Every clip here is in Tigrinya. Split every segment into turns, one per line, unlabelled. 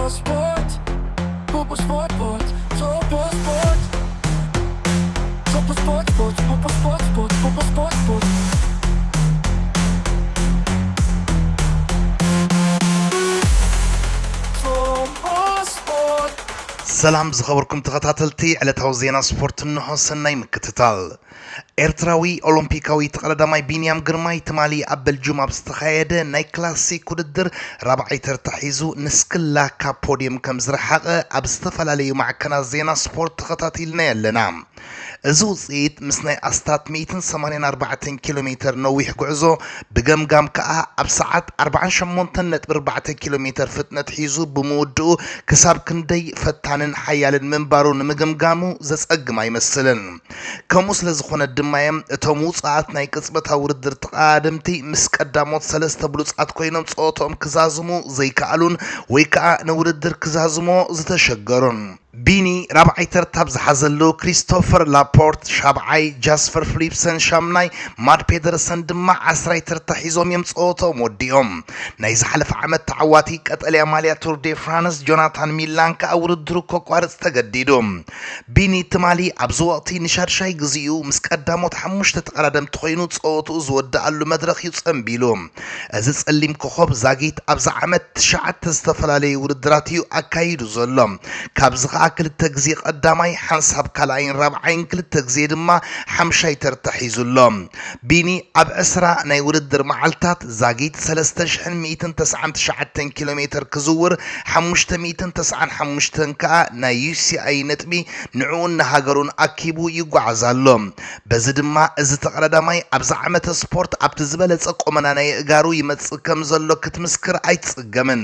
Sport, Popo Sport, Topo Sport, Topo Sport, Popo Sport, Popo Sport.
سلام زخبركم تغطاتلتي على توزينا سبورت النحو سناي مكتتال ኤርትራዊ ኦሎምፒካዊ ተቀዳዳማይ ቢንያም ግርማይ ትማሊ አበል ጁማ በስተኻየደ ናይ ክላሲክ ውድድር ራብዓይ ተርታ ሒዙ ንስክላ ካብ ፖዲየም ከም ዝረሓቐ ኣብ ዝተፈላለዩ ማዕከናት ዜና ስፖርት ተኸታቲልና ያለና እዚ ውፅኢት ምስ ናይ ኣስታት 184 ኪሎ ሜትር ነዊሕ ጉዕዞ ብገምጋም ከዓ ኣብ ሰዓት 48.4 ኪሎ ሜትር ፍጥነት ሒዙ ብምውድኡ ክሳብ ክንደይ ፈታንን ሓያልን ምንባሩ ንምግምጋሙ ዘጸግም ኣይመስልን ከምኡ ስለ ዝኾነ ድማየም እቶም ውፅኣት ናይ ቅጽበታዊ ውድድር ተቐዳደምቲ ምስ ቀዳሞት ሰለስተ ብሉጻት ኮይኖም ጸወቶኦም ክዛዝሙ ዘይከኣሉን ወይ ከዓ ንውድድር ክዛዝሞ ዝተሸገሩን ቢኒ ራብዓይ ተርታብ ዝሓዘሉ ክሪስቶፈር ላፖርት ሻብዓይ ጃስፐር ፊሊፕሰን ሻምናይ ማድ ፔደርሰን ድማ 10 ተርታ ሒዞም እዮም ጸወቶም ወዲኦም ናይ ዝሓለፈ ዓመት ተዓዋቲ ቀጠልያ ማልያ ቱር ዴ ፍራንስ ጆናታን ሚላን ከዓ ውድድሩ ከቋርጽ ተገዲዱ ቢኒ ትማሊ ኣብዚ ወቕቲ ንሻድሻይ ግዚኡ ምስ ቀዳሞት 5 ተቀዳደምቲ ኮይኑ ጸወቱ ዝወዳኣሉ መድረኽ ይጸምቢሉ እዚ ጸሊም ኮኸብ ዛጊት ኣብዚ ዓመት 9 ዝተፈላለዩ ውድድራት እዩ ኣካይዱ ዘሎ ካብዚ ክልተ ግዜ ቀዳማይ ሓንሳብ ካልኣይን ራብዓይን ክልተ ግዜ ድማ ሓምሻይ ተርታ ሒዙሎም ቢኒ ኣብ 10 ናይ ውድድር መዓልታት ዛጊት 3199 ኪሎ ሜትር ክዝውር 595 ከዓ ናይ UCI ነጥቢ ንዑን ሃገሩን ኣኪቡ ይጓዓዛሎ በዚ ድማ እዚ ተቀዳዳማይ ኣብዚ ዓመት ስፖርት ኣብቲ ዝበለጸ ቆመና ናይ እጋሩ ይመጽእ ከም ዘሎ ክትምስክር ኣይትጽገምን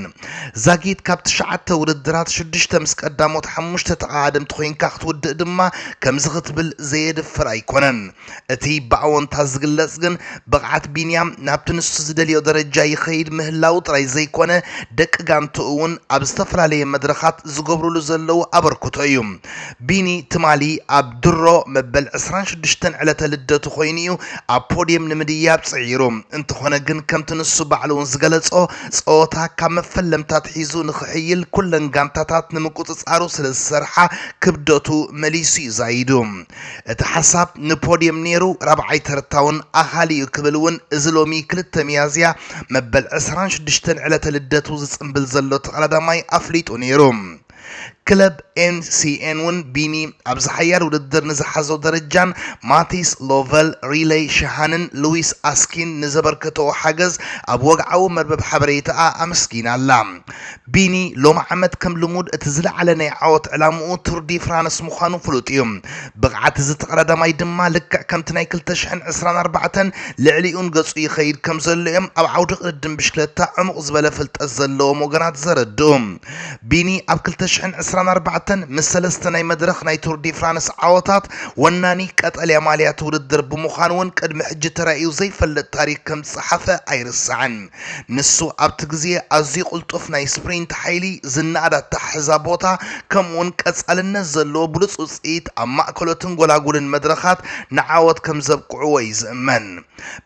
ዛጊት ካብ 9 ውድድራት 6 ምስ ቀዳሞት 5 ተቀዳደምቲ ኮይንካ ክትውድእ ድማ ከምዚ ክትብል ዘየድፍር ኣይኮነን እቲ ብኣወንታ ዝግለጽ ግን ብቕዓት ቢንያም ናብቲ ንሱ ዝደልዮ ደረጃ ይኸይድ ምህላው ጥራይ ዘይኮነ ደቂ ጋንቱ እውን ኣብ ዝተፈላለየ መድረኻት ዝገብሩሉ ዘለው ኣበርክቶ እዩ ቢኒ ትማሊ ኣብ ድሮ መበል 26 ዕለተ ልደቱ ኮይኑ እዩ ኣብ ፖዲየም ንምድያብ ጽዒሩ እንተኾነ ግን ከምቲ ንሱ ባዕሉ እውን ዝገለጾ ጸወታ ካብ መፈለምታት ሒዙ ንኽሕይል ኩለን ጋንታታት ንምቁፅጻሩ ስለዝሰርሓ ክብደቱ መሊሱ ይዛይዱ እቲ ሓሳብ ንፖዲየም ነይሩ ራብዓይ ተርታውን ኣኻሊኡ ክብል እውን እዚ ሎሚ 2 ሚያዝያ መበል 26 ዕለተ ልደቱ ዝጽምብል ዘሎ ተቀዳዳማይ ኣፍሊጡ ነይሩ ክለብ MCN ውን ቢኒ ኣብ ዝሓያል ውድድር ንዝሓዘው ደረጃን ማቲስ ሎቨል ሪሌይ ሸሃንን ሉዊስ ኣስኪን ንዘበርከተው ሓገዝ ኣብ ወግዓዊ መርበብ ሓበሬታ ኣመስጊና ኣላ ቢኒ ሎሚ ዓመት ከም ልሙድ እቲ ዝለዓለ ናይ ዓወት ዕላምኡ ቱር ዲ ፍራንስ ምዃኑ ፍሉጥ እዩ ብቕዓት እዚ ተቀዳዳማይ ድማ ልክዕ ከምቲ ናይ 2024 ልዕሊኡን ገጹ ይኸይድ ከም ዘሎ እዮም ኣብ ዓውዲ ቅድድም ብሽክለታ ዕሙቕ ዝበለ ፍልጠት ዘለዎም ወገናት ዘረድኡ ቢኒ ኣብ 2024 ምስ ሰለስተ ናይ መድረኽ ናይ ቱር ዲ ፍራንስ ዓወታት ወናኒ ቀጠልያ ማልያ ውድድር ብምዃኑ እውን ቅድሚ ሕጂ ተራእዩ ዘይፈልጥ ታሪክ ከም ዝጸሓፈ ኣይርስዕን ንሱ ኣብቲ ግዜ ኣዝዩ ቁልጡፍ ናይ ስፕሪንት ሓይሊ ዝናኣዳ ኣታሕዛ ቦታ ከምኡውን ቀጻልነት ዘለዎ ብሉፅ ውፅኢት ኣብ ማእከሎትን ጎላጉልን መድረኻት ንዓወት ከም ዘብቅዕዎ ይዝእመን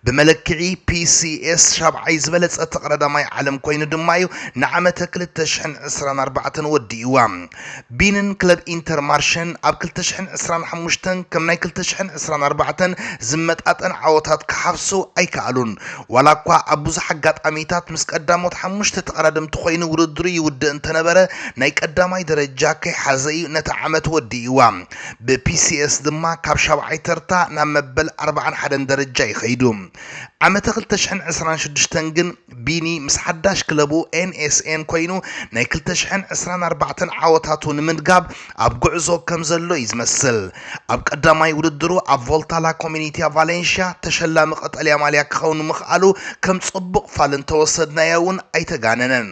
ብመለክዒ PCS ሻብዓይ ዝበለጸ ተቀዳዳማይ ዓለም ኮይኑ ድማ እዩ ንዓመተ 2024 ወዲእዋ ቢንን ክለብ ኢንተር ማርሽን ኣብ 2025 ከም ናይ 2024 ዝመጣጠን ዓወታት ክሓፍሱ ኣይከኣሉን ዋላ እኳ ኣብ ብዙሕ ኣጋጣሚታት ምስ ቀዳሞት 5 ተቀዳደምቲ ኮይኑ ውድድሩ ይውድእ እንተነበረ ናይ ቀዳማይ ደረጃ ከይሓዘ እዩ ነቲ ዓመት ወዲእዋ ብPCS ድማ ካብ ሻብዓይ ተርታ ናብ መበል 41 ደረጃ ይኸይዱ ዓመተ 2026 ግን ቢኒ ምስ ሓዳሽ ክለቡ NSN ኮይኑ ናይ 2024 ዓወታቱ ንምድጋብ ኣብ ጉዕዞ ከም ዘሎ ይዝመስል ኣብ ቀዳማይ ውድድሩ ኣብ ቮልታላ ኮሚኒቲ ቫሌንሺያ ተሸላሚ ቀጠልያ ማልያ ክኸውን ምኽኣሉ ከም ጽቡቕ ፋልን ተወሰድናየውን ኣይተጋነነን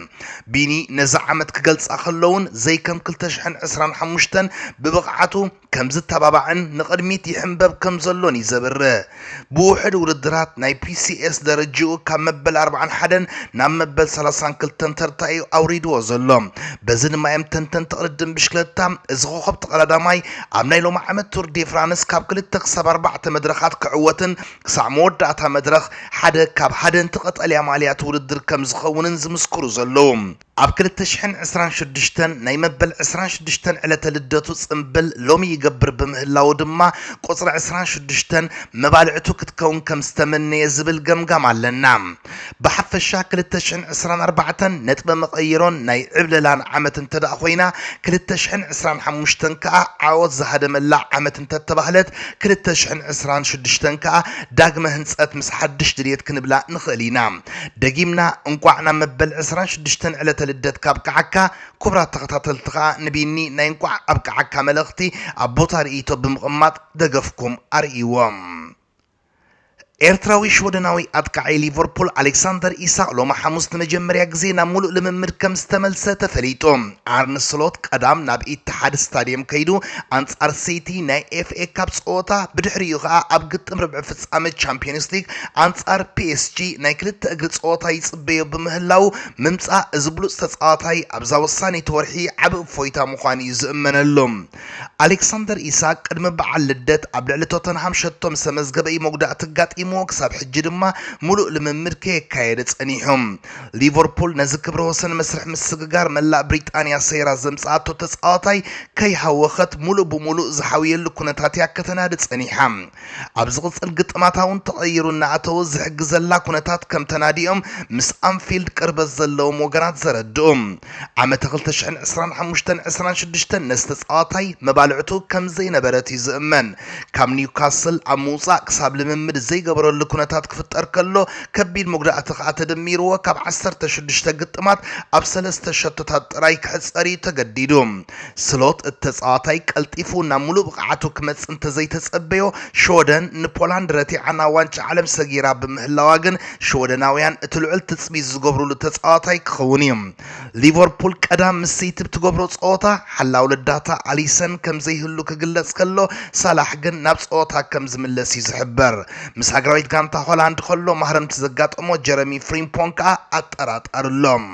ቢኒ ነዚ ዓመት ክገልጻ ከለውን ዘይከም 2025 ብብቕዓቱ كمز تبابعن نقدميت يحنبب كم زلون يزبر بوحد ودرات ناي بي سي اس درجو كمبل 4 حدن نام مبل 30 كلتن ترتاي اوريدو زلوم بزن ما يمتنتن تقدم بشكلتا ازغو خبط قلداماي عمناي لو محمد تور دي فرانس كاب كلتك 4 مدرخات كعوتن كسع مودعتا مدرخ حدا كاب حدن تقطل ماليات ودر كم زخونن زمسكرو زلوم اب كلتشحن 26 ناي مبل 26 على لدتو صنبل لومي يقبر بمهلاو دما قصر 26 مبالعتو كتكون كم استمني يزبل قمقام على بحفشا كلتشحن 24 نتب مقيرون ناي عبللان عمت انتدا اخوينا كلتشحن 25 كا عاوز زهد ملا عمت انت تبهلت كلتشحن 26 كا داقمه هنصات مس حدش دريت كنبلا نخلينا دقيمنا انقعنا مبل 26 على تلدت كاب كعكا كبرى تقتل تقا نبيني نينقع ابقى عكا ملغتي ابوتا رئيتو بمقمات دقفكم ارئيوام ኤርትራዊ ሾደናዊ አጥቃዒ ሊቨርፑል አሌክሳንደር ኢሳቅ ሎማ ሐሙስ ተመጀመሪያ ጊዜ ናብ ሙሉእ ልምምድ ከም ዝተመልሰ ተፈሊጡ አርነ ስሎት ቀዳም ናብ ኢትሓድ ስታዲየም ከይዱ አንጻር ሲቲ ናይ ኤፍኤ ካፕ ጸወታ ብድሕሪኡ ከዓ ኣብ ግጥም ርብዕ ፍጻመ ቻምፒየንስ ሊግ አንጻር ፒኤስጂ ናይ ክልተ እግሪ ጸወታ ይጽበዮ ብምህላው ምምጻእ ዝብሉጽ ተጻዋታይ ኣብዛ ወሳኒ ተወርሒ ዓብ እፎይታ ምዃኑ ይዝእመነሎም አሌክሳንደር ኢሳቅ ቅድሚ በዓል ልደት ኣብ ልዕሊ ቶተንሃም ሸቶም ዝተመዝገበ መጉዳእቲ ጋጢሙ كسب حج دما ملؤ لممر كي كايد تصنيحهم ليفربول نزكبر وسن مسرح مسغغار ملا بريطانيا سيرا زمصاتو تصاوتاي كي حوخت ملؤ بملؤ زحاويل كونتات يكتناد تصنيحم ابزغصل ግጥማታውን ተቀይሩና አተው ዝሕግዘላ ኩነታት ከም ተናዲኦም ምስ አንፊልድ ቅርበ ዘለዎም ወገናት ዘረድኦም ዓመት 2025 26 ነስተጻዋታይ መባልዕቱ ከም ዘይነበረት ይዝእመን ካብ ኒውካስል አሙጻ ክሳብ ልምምድ ዘይገበረሉ ኩነታት ክፍጠር ከሎ ከቢድ መጉዳእቲ ከዓ ተደሚርዎ ካብ 16 ግጥማት ኣብ 3 ሸቶታት ጥራይ ክሕፀሪ ተገዲዱ ስሎት እተጻዋታይ ቀልጢፉና ሙሉ ብቃዓቱ ክመጽ እንተ ዘይተጸበዮ ሾደን ንፖላንድ ረቲዓና ዋንጫ ዓለም ሰጊራ በምህላዋ ግን ሾደናውያን እትልዕል ትጽቢት ዝገብሩሉ ተጻዋታይ ክኸውን እዩ ሊቨርፑል ቀዳም ምሲት ብትገብሮ ጸወታ ሓላው ለዳታ አሊሰን ከም ዘይህሉ ክግለጽ ከሎ ሳላሕ ግን ናብ ጸወታ ከም ዝምለስ ይዝሕበር ምስ ሃገራዊት ጋንታ ሆላንድ ከሎ ማህረምቲ ዘጋጠሞ ጀረሚ ፍሪምፖንካ አጠራጣርሎም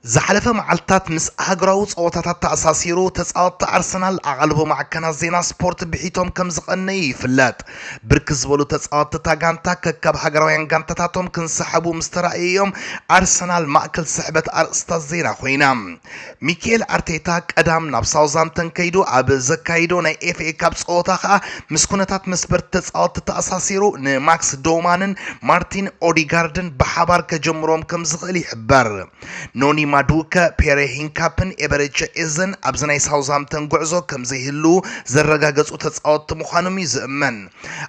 زحلف معلتات مس هاجراو صوتات تأساسيرو تصاوت أرسنال أغلبو معكنا زينا سبورت بحيتهم كم زقني فلات بركز ولو تصاوت تاغانتا ككب هاجراوين غانتاتاتهم كنسحبو مسترائيهم أرسنال مأكل سحبت أرستا زينا خوينام ميكيل أرتيتا قدام ناب ساوزامتن كيدو أب زكايدو ناي اف اي كاب صوتاخا مسكونتات مسبرت تصاوت تأساسيرو نماكس دومانن مارتين اوديغاردن بحبار كجمروم كم زغلي حبار نوني مادوكا بيري هينكابن إبريتش إذن أبزناي ساوزامتن قعزو كم زيهلو زرقاقز وتتصاوت مخانومي زأمن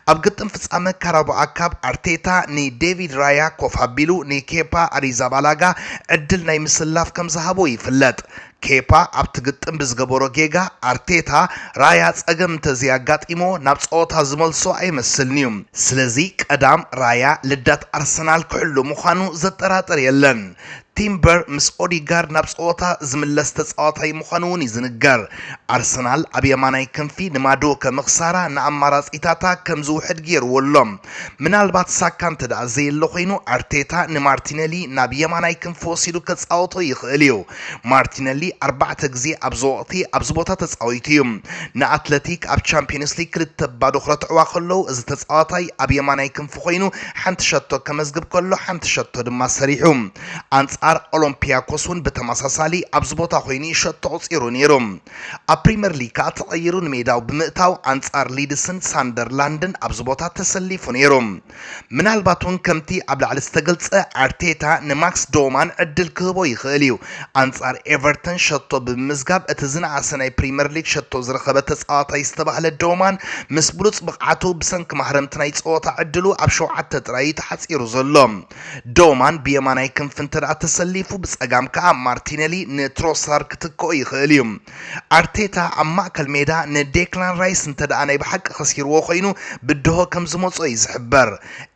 أبقتن فتصامة كارابو أكاب أرتيتا ني ديفيد رايا كوفابيلو ني كيبا أريزابالاغا عدل ناي مسلاف كم زهابو يفلت كيبا أبتقتن بزغبورو جيغا أرتيتا رايا تساقم تزياقات إمو نابتساوتا زمالسو أي مسلنيوم سلزيك أدام رايا لدات أرسنال كحلو مخانو زتراتر يلن تيمبر مس اوديغارد نابس اوتا زملس تصاوتاي مخانون يزنغار ارسنال ابي ماناي كنفي نمادو كمخسارا نامراص ايتاتا كمزو حد غير ولوم منالبات ساكان تدا زي لو خينو ارتيتا نمارتينيلي نابي ماناي كنفوسيدو كصاوتو يخليو مارتينيلي 4 غزي ابزوتي ابزبوتا تصاويتيوم نا اتلتيك اب تشامبيونز ليج كرت بادو خرط واخلو از تصاوتاي ابي ماناي كنفو خينو حنت شتو كمزغب كلو حنت شتو دما سريحوم أر أولمبياكوسون بتماساسالي أبزبوتا خويني شتو تصيرو نيروم أبريمير ليغ تغيرون ميداو بمقتاو أنصار ليدسن ساندرلاندن أبزبوتا تسليفو نيروم من الباتون كمتي أبلع الاستقلت أرتيتا نماكس دومان عدل كهبو يخليو أنصار إيفرتون شتو بمزقاب اتزن عسناي بريمير ليغ شتو زرخبة تسقاطا يستبع للدومان مسبلوت بقعاتو بسنك محرمتنا يتسقاطا عدلو أبشو عتا ترايت حتصيرو ظلوم دومان بيماناي كنفنتر ተሰሊፉ ብጸጋም ከዓ ማርቲኔሊ ንትሮሳር ክትኮ ይኽእል እዩ ኣርቴታ ኣብ ማእከል ሜዳ ንዴክላን ራይስ እንተደኣ ናይ ብሓቂ خسيرዎ ኮይኑ ብድሆ ከም ዝመጾ ይዝሕበር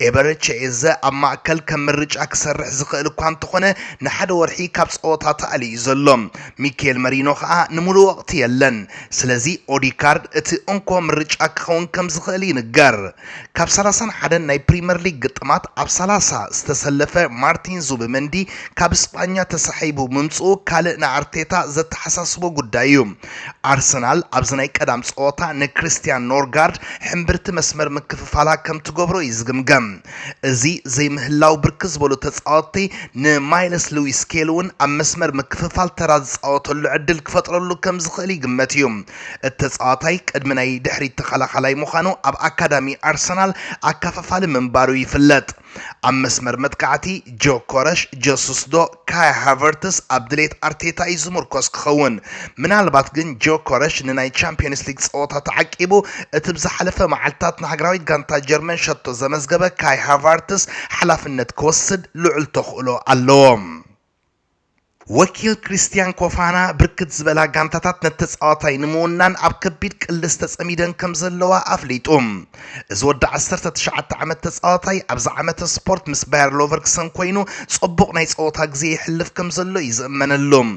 ኤበረቺ ኤዘ ኣብ ማእከል ከም ምርጫ ክሰርሕ ዝኽእል እኳ እንተኾነ ንሓደ ወርሒ ካብ ጸወታ ተኣልዩ ዘሎ ሚኬል መሪኖ ከዓ ንሙሉ ወቅቲ የለን ስለዚ ኦዲካርድ እቲ እንኮ ምርጫ ክኸውን ከም ዝኽእል ይንገር ካብ 31 ናይ ፕሪምየር ሊግ ግጥማት ኣብ 30 ዝተሰለፈ ማርቲን ዙቢመንዲ ካብ እስጳኛ ተሰሒቡ ምምጽኡ ካልእ ንኣርቴታ ዘተሓሳስቦ ጉዳይ እዩ ኣርሰናል ኣብዚ ናይ ቀዳም ጸወታ ንክሪስቲያን ኖርጋርድ ሕምብርቲ መስመር ምክፍፋላ ከም ትገብሮ ይዝግምገም እዚ ዘይምህላው ብርክ ዝበሉ ተጻወቲ ንማይልስ ሉዊስ ስኬልን ኣብ መስመር ምክፍፋል ተራ ዝጻወተሉ ዕድል ክፈጥረሉ ከም ዝኽእል ይግመት እዩ እተጻዋታይ ቅድሚ ናይ ድሕሪት ተኸላኻላይ ምዃኑ ኣብ ኣካዳሚ ኣርሰናል ኣካፋፋሊ ምንባሩ ይፍለጥ ኣብ መስመር መጥቃዕቲ ጆ ኮረሽ ጀሱስ ዶ ካይ ሃቨርትስ ኣብ ድሌት ኣርቴታ እዩ ዝምርኮስ ክኸውን ምናልባት ግን ጆ ኮረሽ ንናይ ቻምፒየንስ ሊግ ጸወታ ተዓቂቡ እቲ ብዝሓለፈ መዓልትታት ንሃገራዊት ጋንታ ጀርመን ሸቶ ዘመዝገበ ካይ ሃቨርትስ ሓላፍነት ክወስድ ልዑል ተኽእሎ ኣለዎም ወኪል ክሪስቲያን ኮፋና ብርክት ዝበላ ጋንታታት ነተጻዋታይ ንምውናን ኣብ ከቢድ ቅልስ ተጸሚደን ከም ዘለዋ ኣፍሊጡም እዚ ወዲ 19 ዓመት ተጻዋታይ ኣብ ዓመተ ስፖርት ምስ ባየር ሎቨርኩሰን ኮይኑ ጽቡቕ ናይ ጸወታ ግዜ ይሕልፍ ከም ዘሎ ይዝእመነሎም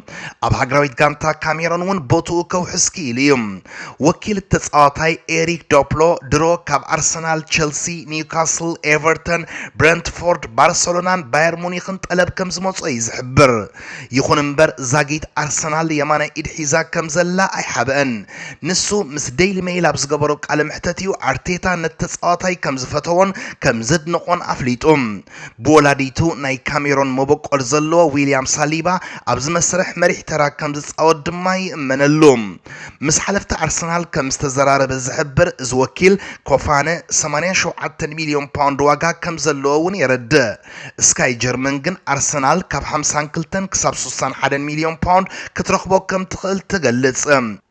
ኣብ ሃገራዊት ጋንታ ካሜሮን እውን ቦትኡ ከውሕስኪ ኢሉ እዩ ወኪል ተጻዋታይ ኤሪክ ዶፕሎ ድሮ ካብ ኣርሰናል ቸልሲ ኒውካስል ኤቨርተን ብረንትፎርድ ባርሰሎናን ባየር ሙኒኽን ጠለብ ከም ዝመጾ ይዝሕብር ይኹን እምበር ዛጊት ኣርሰናል የማነ ኢድ ሒዛ ከም ዘላ ኣይሓበአን ንሱ ምስ ዴይሊ ሜይል ኣብ ዝገበሮ ቃለ ምሕተትዩ ኣርቴታ ነተጻዋታይ ከም ዝፈተዎን ከም ዘድንቆን ኣፍሊጡም ብወላዲቱ ናይ ካሜሮን መበቆል ዘለዎ ዊልያም ሳሊባ ኣብ ዝመስርሕ መሪሕ ተራ ከም ዝጻወት ድማ ይእመነሉ ምስ ሓለፍቲ ኣርሰናል ከም ዝተዘራረበ ዝሕብር እዚ ወኪል ኮፋነ 87 ሚልዮን ፓውንድ ዋጋ ከም ዘለዎ እውን የረድእ ስካይ ጀርመን ግን ኣርሰናል ካብ 52 ክሳብ 61 ሚልዮን ፓውንድ ክትረኽቦ ከም ትኽእል ትገልጽ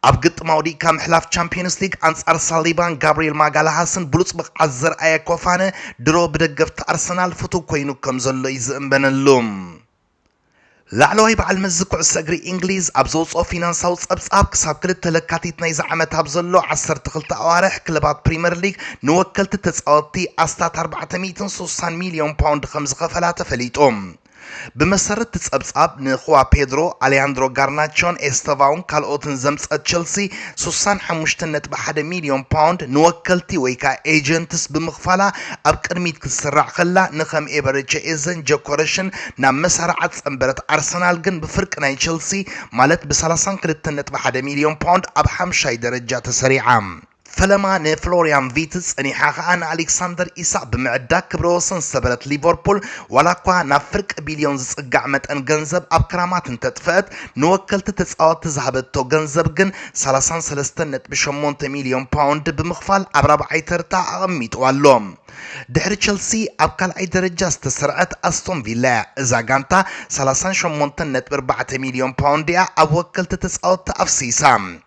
ኣብ ግጥማው ዲካ ምሕላፍ ቻምፒየንስ ሊግ አንጻር ሳሊባን ጋብሪኤል ማጋላሃስን ብሉጽ ብቕዓት ዘርአየ ኮፋነ ድሮ ብደገፍቲ ኣርሰናል ፍቱው ኮይኑ ከም ዘሎ ይዝእምበነሉ ላዕለዋይ በዓል መዚ ኩዕሶ እግሪ እንግሊዝ ኣብ ዘውፅኦ ፊናንሳዊ ጸብጻብ ክሳብ 2 ለካቲት ናይ ዝዓመት ኣብ ዘሎ 12 ኣዋርሕ ክለባት ፕሪምየር ሊግ ንወከልቲ ተጻወቲ ኣስታት 460 ሚልዮን ፓውንድ ከም ዝኸፈላ ተፈሊጦም بمسرت تصبصاب نخوا بيدرو ألياندرو غارناتشون استفاون كالوتن زمصت تشيلسي 65.1 مليون باوند نوكلتي ويكا ايجنتس بمخفالا اب قدميت كسرع خلا نخم ايبرچ ايزن جوكورشن نا مسرعت صنبرت ارسنال جن بفرق ناي تشيلسي مالت ب 32.1 مليون باوند اب 5 درجه تسريعه فلما نفلوريان فيتس اني حاخان الكسندر إيساق بمعدا كبروسن سبرت ليفربول ولاكوا نفرق بليون زقع متن جنزب اب كرامات تتفات نوكلت تتصاوت زهبتو جنزب جن 33.8 مليون باوند بمخفال اب ربعي ترتا اغميت والوم دحر تشيلسي اب كالعي درجة استسرعت استون فيلا اذا غانتا 38.4 مليون باوند اب وكلت تتصاوت افسيسام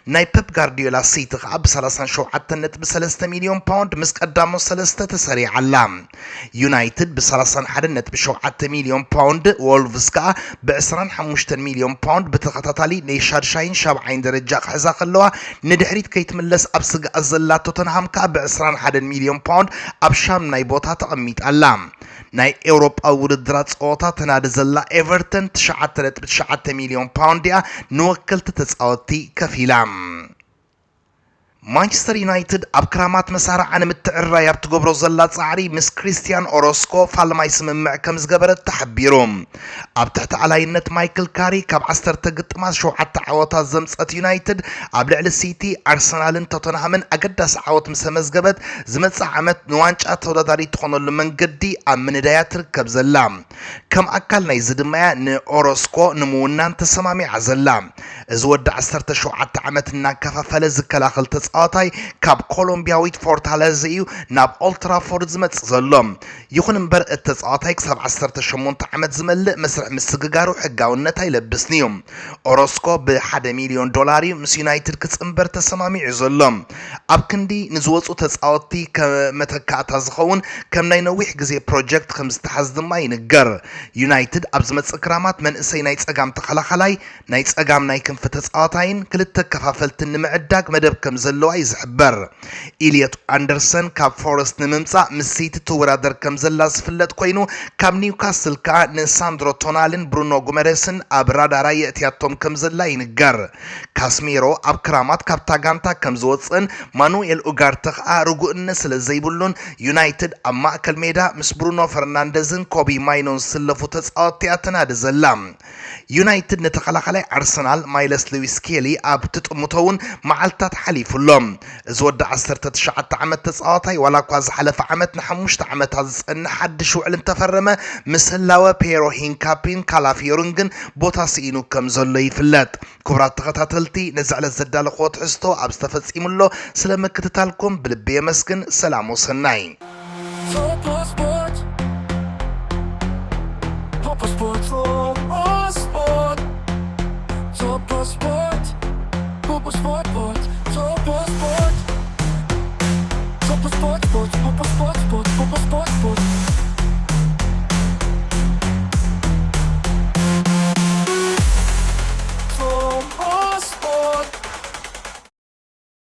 ناي بيب غارديولا سيتخ اب 37.3 مليون باوند مس قدامو 3 تسريع علام يونايتد ب 31.7 مليون باوند وولفز كا ب 25 مليون باوند بتخططالي نيشار شاين 70 درجة حزا خلوها ندحريت كيتملس اب سق ازلا توتنهام كا ب 21 مليون باوند اب شام ناي بوتا تقميت علام ناي اوروبا ودرات صوتا تناد زلا ايفرتون 9.9 مليون باوند نوكلت تصاوتي كفيلام مانشستر يونايتد اب كرامات مسارع عن متعرى يبتقبرو زلات صعري مس كريستيان اوروسكو فالما يسمع كم زقبرت تحبيروم اب تحت علاينة مايكل كاري كاب عستر تقطماس شو حتى عوطات زمسات يونايتد اب لعل السيتي ارسنال توتنهامن اقداس عوط مسمز قبت زمت عمت نوانجات وداري تخونو لمن قدي ام من دايات ركب زلام كم اكلنا يزد مايا ن اوروسكو نمونان تسمامي عزلام ازود عستر تشو حتى عمت ناكفا فلز كلاخل ተጻዋታይ ካብ ኮሎምቢያዊት ፎርታሌዛ እዩ ናብ ኦልትራፎርድ ዝመጽእ ዘሎ ይኹን እምበር እቲ ተጻዋታይ ክሳብ 18 ዓመት ዝመልእ መስርሕ ምስግጋሩ ሕጋውነት ኣይለብስን እዩ ኦሮስኮ ብ$1 ሚልዮን ምስ ዩናይትድ ክጽምበር ተሰማሚዑ ዘሎ ኣብ ክንዲ ንዝወጹ ተጻወቲ ከመተካእታ ዝኸውን ከም ናይ ነዊሕ ግዜ ፕሮጀክት ከም ዝተሓዝ ድማ ይንገር ዩናይትድ ኣብ ዝመጽእ ክራማት መንእሰይ ናይ ጸጋም ተኸላኸላይ ናይ ጸጋም ናይ ክንፊ ተጻዋታይን ክልተ ከፋፈልትን ንምዕዳግ መደብ ከም ዘለዋ ይዝሕበር ኢልየት ኣንደርሰን ካብ ፎረስት ንምምጻእ ምስ ሲቲ ትወዳደር ከም ዘላ ዝፍለጥ ኮይኑ ካብ ኒውካስል ከዓ ንሳንድሮ ቶናልን ብሩኖ ጉመሬስን ኣብ ራዳራ የእትያቶም ከም ዘላ ይንገር ካስሜሮ ኣብ ክራማት ካብታ ጋንታ ከም ዝወፅን ማኑኤል ኡጋርተ ከዓ ርጉእነት ስለ ዘይብሉን ዩናይትድ ኣብ ማእከል ሜዳ ምስ ብሩኖ ፈርናንደዝን ኮቢ ማይኖን ዝስለፉ ተጻወትቲ ተናዲ ዘላ ዩናይትድ ነተኸላኸላይ ኣርሰናል ማይለስ ሉዊስ ኬሊ ኣብ ትጥሙተውን መዓልታት ሓሊፉሎም እዚ ወዲ 19 ዓመት ተጻዋታይ ዋላ እኳ ዝሓለፈ ዓመት ን5 ዓመታት ዝጸንሕ ሓድሽ ውዕል እንተፈረመ ምስ ህላወ ፔሮ ሂንካፒን ካላፊዮርን ግን ቦታ ስኢኑ ከም ዘሎ ይፍለጥ ክቡራት ተኸታተልቲ ነዚ ዕለት ዘዳለኽዎ ትሕዝቶ ኣብ ዝተፈጺሙሎ ስለ ምክትታልኩም ብልቢ የመስግን ሰላም ወሰናይ
Topo Sport. Topo Sport. Topo Sport. Topo Sport. Topo Sport. Topo Sport. Topo Sport. Topo Sport. Topo Sport.